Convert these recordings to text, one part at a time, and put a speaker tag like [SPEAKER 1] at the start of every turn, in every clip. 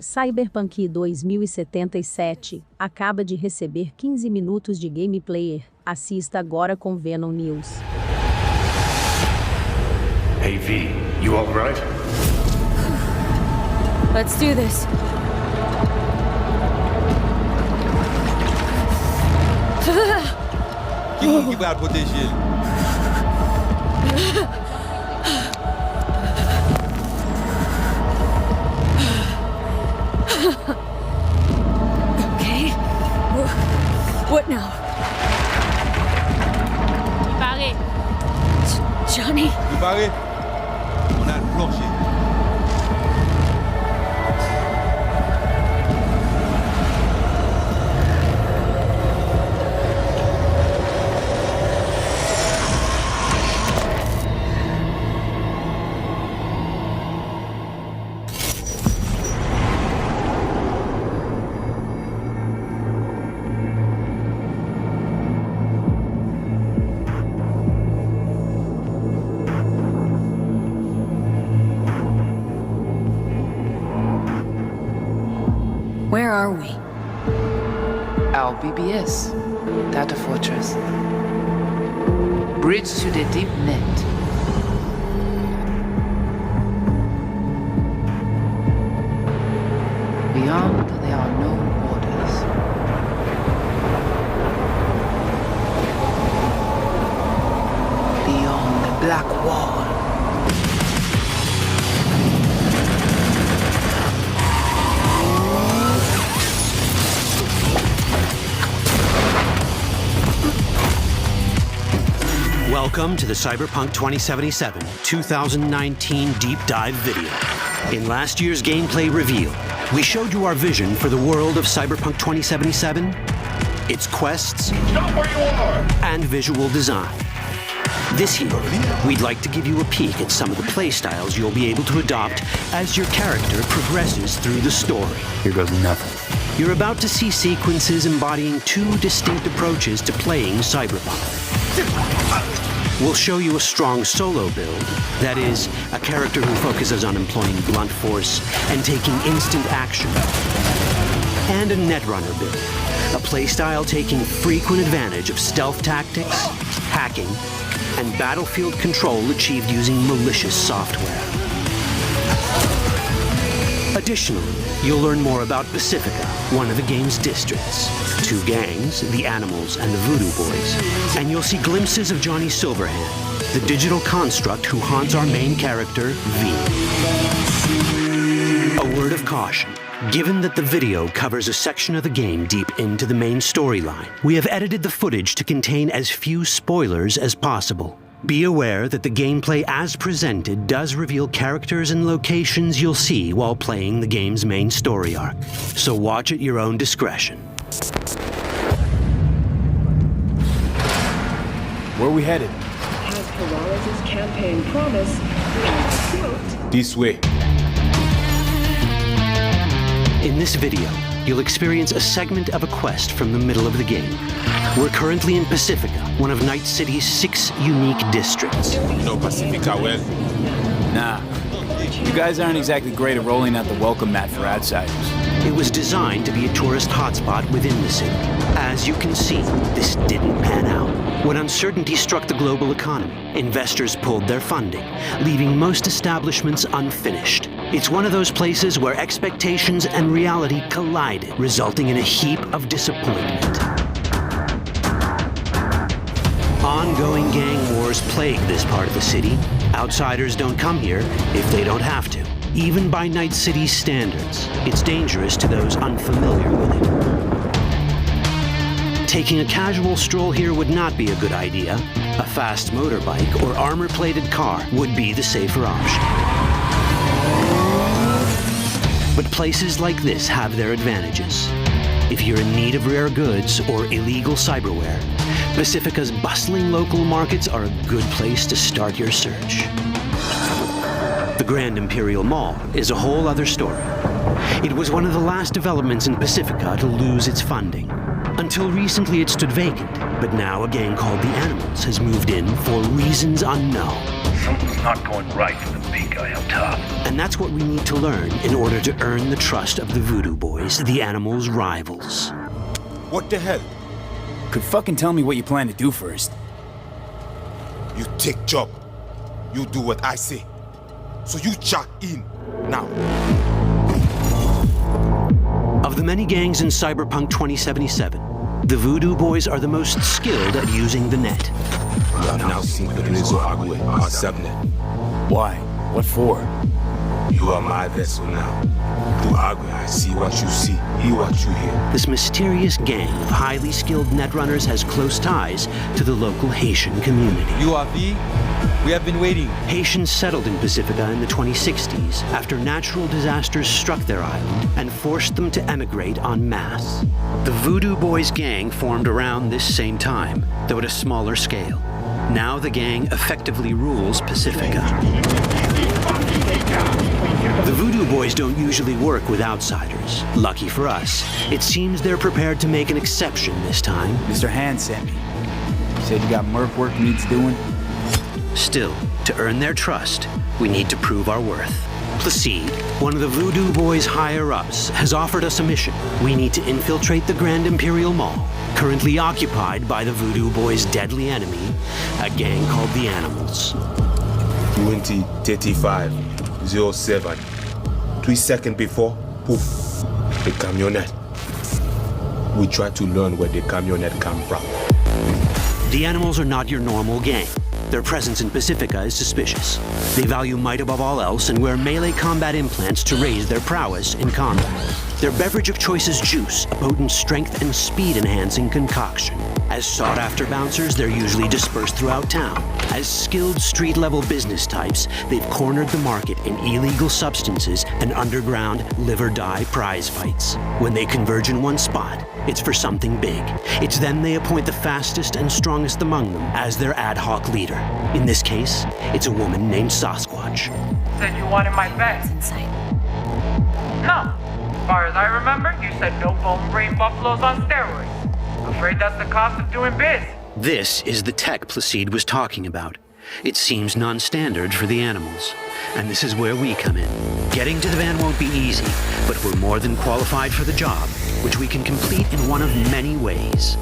[SPEAKER 1] Cyberpunk 2077 acaba de receber 15 minutos de gameplay. Assista agora com Venom News.
[SPEAKER 2] Hey V, you alright?
[SPEAKER 3] Let's do this.
[SPEAKER 4] Quem vai proteger ele?
[SPEAKER 3] Okay. What now?
[SPEAKER 5] Barré.
[SPEAKER 3] Johnny?
[SPEAKER 4] Préparé. On a le plancher.
[SPEAKER 3] Where are we?
[SPEAKER 6] Our BBS, Data Fortress. Bridge to the deep net. Beyond, there are no borders. Beyond the black wall.
[SPEAKER 7] Welcome to the Cyberpunk 2077 2019 Deep Dive video. In last year's gameplay reveal, we showed you our vision for the world of Cyberpunk 2077, its quests,
[SPEAKER 2] Stop where you are!
[SPEAKER 7] and visual design. This year, we'd like to give you a peek at some of the playstyles you'll be able to adopt as your character progresses through the story.
[SPEAKER 4] Here goes nothing.
[SPEAKER 7] You're about to see sequences embodying two distinct approaches to playing Cyberpunk. We'll show you a strong solo build, that is, a character who focuses on employing blunt force and taking instant action. And a netrunner build, a playstyle taking frequent advantage of stealth tactics, hacking, and battlefield control achieved using malicious software. Additionally, you'll learn more about Pacifica, one of the game's districts, two gangs, the Animals and the Voodoo Boys, and you'll see glimpses of Johnny Silverhand, the digital construct who haunts our main character, V. A word of caution. Given that the video covers a section of the game deep into the main storyline, we have edited the footage to contain as few spoilers as possible. Be aware that the gameplay as presented does reveal characters and locations you'll see while playing the game's main story arc. So watch at your own discretion.
[SPEAKER 4] Where are we headed?
[SPEAKER 8] As Peralez's campaign promise, quote,
[SPEAKER 4] This way.
[SPEAKER 7] In this video, you'll experience a segment of a quest from the middle of the game. We're currently in Pacifica, one of Night City's 6 unique districts.
[SPEAKER 4] No Pacifica well. Nah. You guys aren't exactly great at rolling out the welcome mat for outsiders.
[SPEAKER 7] It was designed to be a tourist hotspot within the city. As you can see, this didn't pan out. When uncertainty struck the global economy, investors pulled their funding, leaving most establishments unfinished. It's one of those places where expectations and reality collided, resulting in a heap of disappointment. Ongoing gang wars plague this part of the city. Outsiders don't come here if they don't have to. Even by Night City's standards, it's dangerous to those unfamiliar with it. Taking a casual stroll here would not be a good idea. A fast motorbike or armor-plated car would be the safer option. But places like this have their advantages. If you're in need of rare goods or illegal cyberware, Pacifica's bustling local markets are a good place to start your search. The Grand Imperial Mall is a whole other story. It was one of the last developments in Pacifica to lose its funding. Until recently it stood vacant, but now a gang called the Animals has moved in for reasons unknown.
[SPEAKER 2] Something's not going right in the think I am tough.
[SPEAKER 7] And that's what we need to learn in order to earn the trust of the Voodoo Boys, the animals' rivals.
[SPEAKER 5] What the hell?
[SPEAKER 4] Could fucking tell me what you plan to do first.
[SPEAKER 5] You take job. You do what I say. So you jack in now.
[SPEAKER 7] Of the many gangs in Cyberpunk 2077, the Voodoo Boys are the most skilled at using the net.
[SPEAKER 5] You have now seen Pedrezo Agüe, our subnet.
[SPEAKER 4] Why? What for?
[SPEAKER 5] You are my vessel now. Through Agüe, I see what you see, hear what you hear.
[SPEAKER 7] This mysterious gang of highly skilled netrunners has close ties to the local Haitian community.
[SPEAKER 9] You are V? We have been waiting.
[SPEAKER 7] Haitians settled in Pacifica in the 2060s after natural disasters struck their island and forced them to emigrate en masse. The Voodoo Boys gang formed around this same time, though at a smaller scale. Now the gang effectively rules Pacifica. The Voodoo Boys don't usually work with outsiders. Lucky for us, it seems they're prepared to make an exception this time.
[SPEAKER 4] Mr. Hand sent me. Said you got merc work needs doing?
[SPEAKER 7] Still, to earn their trust, we need to prove our worth. Placide, one of the Voodoo Boys' higher-ups, has offered us a mission. We need to infiltrate the Grand Imperial Mall, currently occupied by the Voodoo Boys' deadly enemy, a gang called the Animals.
[SPEAKER 5] 20:35:07. 3 seconds before, poof, the camionette. We try to learn where the camionette come from.
[SPEAKER 7] The Animals are not your normal gang. Their presence in Pacifica is suspicious. They value might above all else and wear melee combat implants to raise their prowess in combat. Their beverage of choice is juice, a potent strength and speed-enhancing concoction. As sought-after bouncers, they're usually dispersed throughout town. As skilled street-level business types, they've cornered the market in illegal substances and underground live-or-die prize fights. When they converge in one spot, it's for something big. It's then they appoint the fastest and strongest among them as their ad hoc leader. In this case, it's a woman named Sasquatch.
[SPEAKER 10] Said you wanted my vet.
[SPEAKER 3] Inside.
[SPEAKER 10] No. As far as I remember, you said no bone brain buffaloes on steroids. Afraid that's the cost of doing biz.
[SPEAKER 7] This is the tech Placide was talking about. It seems non-standard for the Animals. And this is where we come in. Getting to the van won't be easy, but we're more than qualified for the job, which we can complete in one of many ways.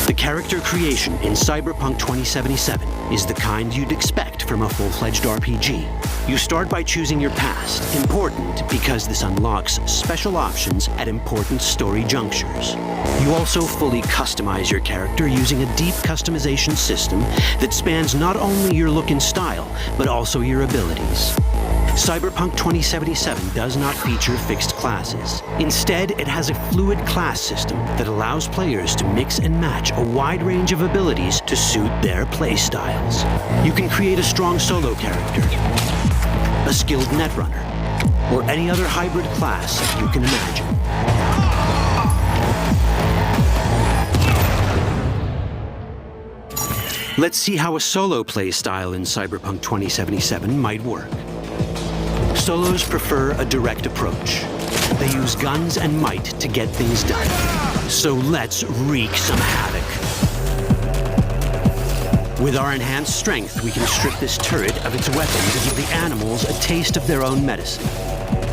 [SPEAKER 7] The character creation in Cyberpunk 2077 is the kind you'd expect from a full-fledged RPG. You start by choosing your past, important because this unlocks special options at important story junctures. You also fully customize your character using a deep customization system that spans not only your look and style, but also your abilities. Cyberpunk 2077 does not feature fixed classes. Instead, it has a fluid class system that allows players to mix and match a wide range of abilities to suit their playstyles. You can create a strong solo character, a skilled netrunner, or any other hybrid class you can imagine. Let's see how a solo playstyle in Cyberpunk 2077 might work. Solos prefer a direct approach. They use guns and might to get things done. So let's wreak some havoc. With our enhanced strength, we can strip this turret of its weapon to give the Animals a taste of their own medicine.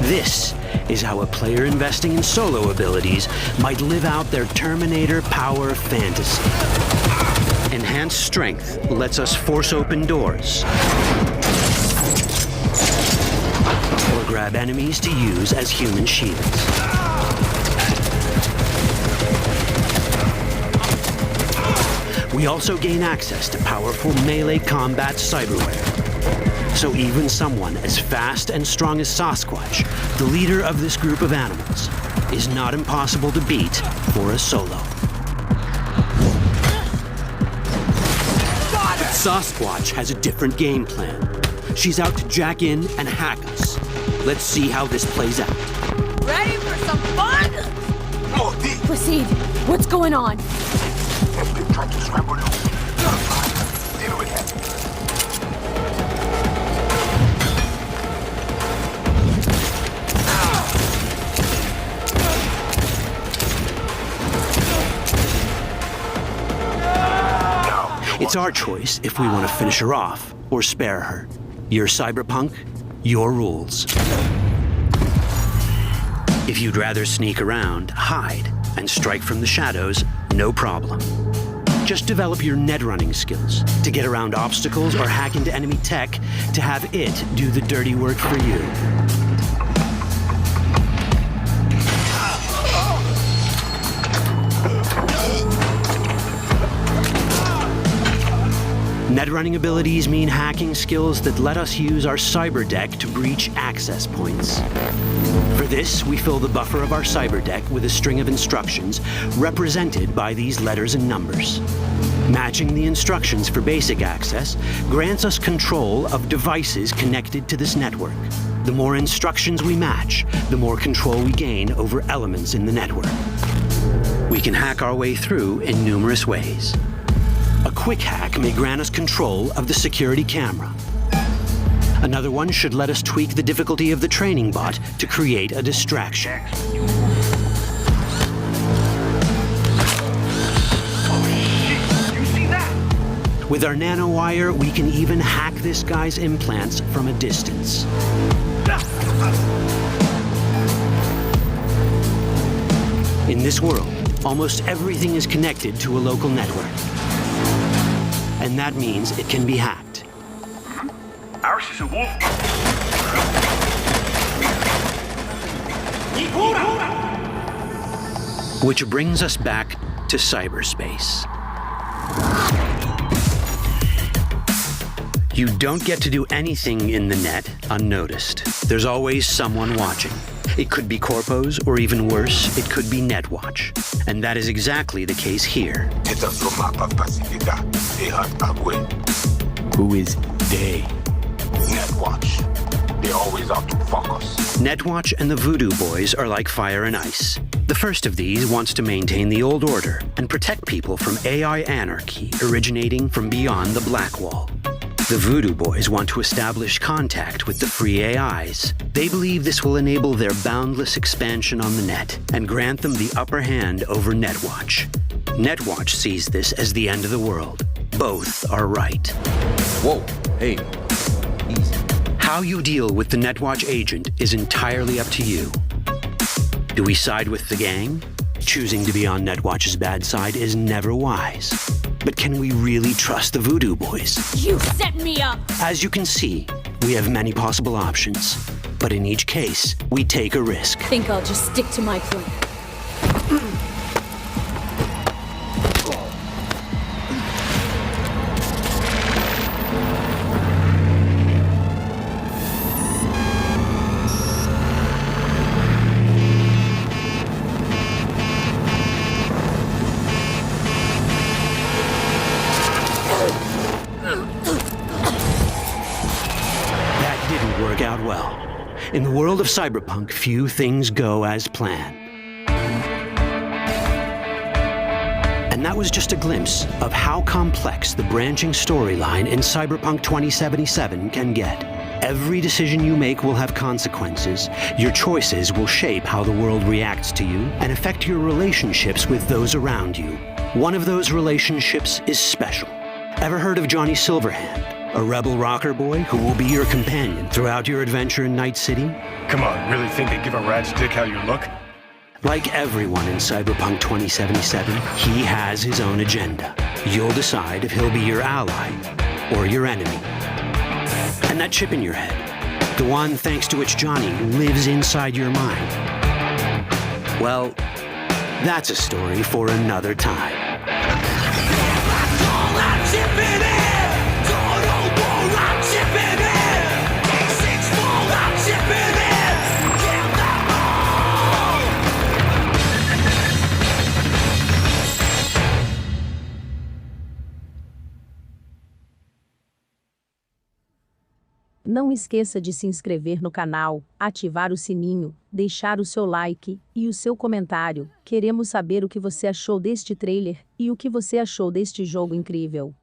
[SPEAKER 7] This is how a player investing in solo abilities might live out their Terminator power fantasy. Enhanced strength lets us force open doors, or grab enemies to use as human shields. We also gain access to powerful melee combat cyberware. So even someone as fast and strong as Sasquatch, the leader of this group of animals, is not impossible to beat for a solo. But Sasquatch has a different game plan. She's out to jack in and hack us. Let's see how this plays out.
[SPEAKER 3] Ready for some fun? Proceed. What's going on?
[SPEAKER 2] They're trying to scramble loose. Deal with it.
[SPEAKER 7] It's It's our choice if we want to finish her off or spare her. You're Cyberpunk, your rules. If you'd rather sneak around, hide, and strike from the shadows, no problem. Just develop your net running skills to get around obstacles or hack into enemy tech to have it do the dirty work for you. Net running abilities mean hacking skills that let us use our cyber deck to breach access points. For this, we fill the buffer of our cyber deck with a string of instructions represented by these letters and numbers. Matching the instructions for basic access grants us control of devices connected to this network. The more instructions we match, the more control we gain over elements in the network. We can hack our way through in numerous ways. A quick hack may grant us control of the security camera. Another one should let us tweak the difficulty of the training bot to create a distraction. With our nanowire, we can even hack this guy's implants from a distance. In this world, almost everything is connected to a local network. And that means it can be hacked.
[SPEAKER 2] Ours is a wolf.
[SPEAKER 7] Which brings us back to cyberspace. You don't get to do anything in the net unnoticed. There's always someone watching. It could be corpos, or even worse, it could be Netwatch. And that is exactly the case here.
[SPEAKER 5] Who is they?
[SPEAKER 2] Netwatch. They always out to fuck us.
[SPEAKER 7] Netwatch and the Voodoo Boys are like fire and ice. The first of these wants to maintain the old order and protect people from AI anarchy originating from beyond the Black Wall. The Voodoo Boys want to establish contact with the free AIs. They believe this will enable their boundless expansion on the net and grant them the upper hand over Netwatch. Netwatch sees this as the end of the world. Both are right.
[SPEAKER 5] Whoa, hey, easy.
[SPEAKER 7] How you deal with the Netwatch agent is entirely up to you. Do we side with the gang? Choosing to be on Netwatch's bad side is never wise. But can we really trust the Voodoo Boys?
[SPEAKER 3] You set me up!
[SPEAKER 7] As you can see, we have many possible options. But in each case, we take a risk.
[SPEAKER 3] Think I'll just stick to my plan.
[SPEAKER 7] In the world of Cyberpunk, few things go as planned. And that was just a glimpse of how complex the branching storyline in Cyberpunk 2077 can get. Every decision you make will have consequences. Your choices will shape how the world reacts to you and affect your relationships with those around you. One of those relationships is special. Ever heard of Johnny Silverhand? A rebel rocker boy who will be your companion throughout your adventure in Night City?
[SPEAKER 11] Come on, really think they give a rat's dick how you look?
[SPEAKER 7] Like everyone in Cyberpunk 2077, he has his own agenda. You'll decide if he'll be your ally or your enemy. And that chip in your head, the one thanks to which Johnny lives inside your mind, well, that's a story for another time.
[SPEAKER 1] Não esqueça de se inscrever no canal, ativar o sininho, deixar o seu like e o seu comentário. Queremos saber o que você achou deste trailer e o que você achou deste jogo incrível.